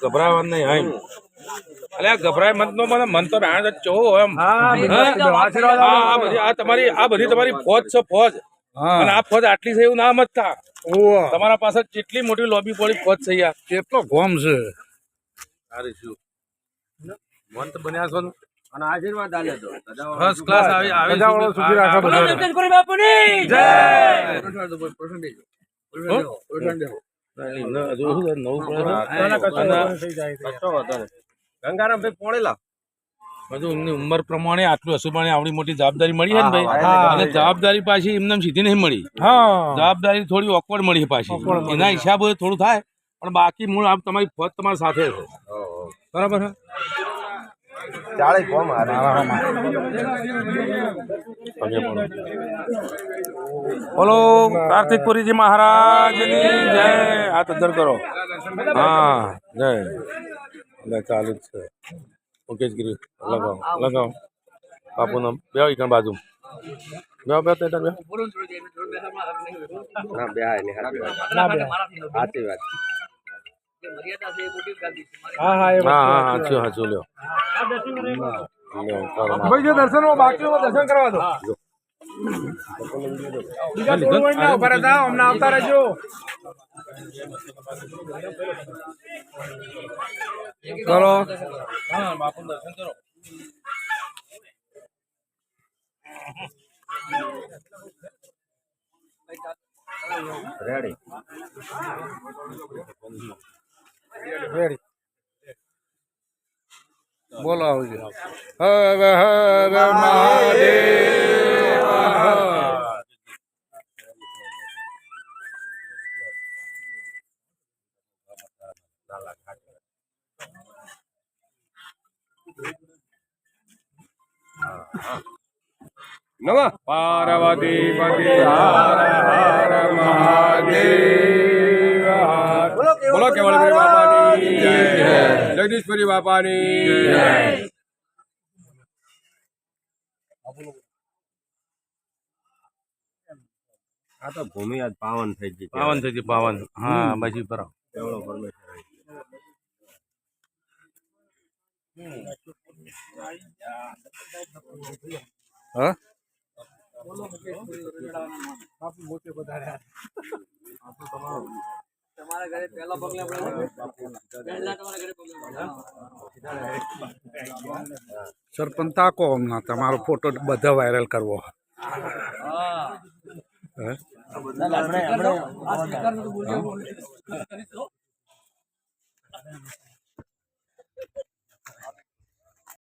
ગભરાવાનું નહીં હાઈ અલે ગભરાય મત નો મને મન તો રાણ ચો એમ આ બધી તમારી ફોજ છે ફોજ અને આ ફોજ આટલી છે એવું ના મતતા તમારા પાસે કેટલી મોટી લોબી પડી ફોજ છે યાર કેટલો ગોમ છે અરે શું મન તો બન્યા છો અને આશીર્વાદ આલે તો ફર્સ્ટ ક્લાસ આવી આવી સુખી રાખો બધા બાપુની જય ગંગારામ ભાઈ પોણેલા બધું એમની ઉંમર પ્રમાણે આટલું હસુબાણી આવડી મોટી જવાબદારી મળી છે ને ભાઈ અને જવાબદારી પાછી એમને સીધી નહીં મળી જવાબદારી થોડી ઓકવર્ડ મળી પાછી એના હિસાબે થોડું થાય પણ બાકી મૂળ આમ તમારી ફોજ તમારી સાથે છે બરાબર છે બોલો કાર્તિકપુરીજી મહારાજની જય હાથ અધર કરો હા જય એટલે ચાલુ જ છે ઓકે જ ગીરી લગાવો લગાવો બાપુનો બે કણ બાજુ બે બે બે સાચી વાત હા હાચું હાચું લ્યો ભાઈ જો દર્શન બાકી દર્શન કરવા દો આવતા રહેજો કરો બાપુ દર્શન કરો રેડી રેડી બોલો આવજો હર હર મહાદેવ નમઃ પાર્વતી પતિ હર હર મહાદેવ બોલો કેવળવીર બાપાની જય જગદીશપુરી બાપાની જય આ તો ભૂમિ આજ પાવન થઈ ગઈ પાવન હા બાજી પર કેવળો પરમેશ્વર હા સરપંચ તાકો હમણાં તમારો ફોટો બધા વાયરલ કરવો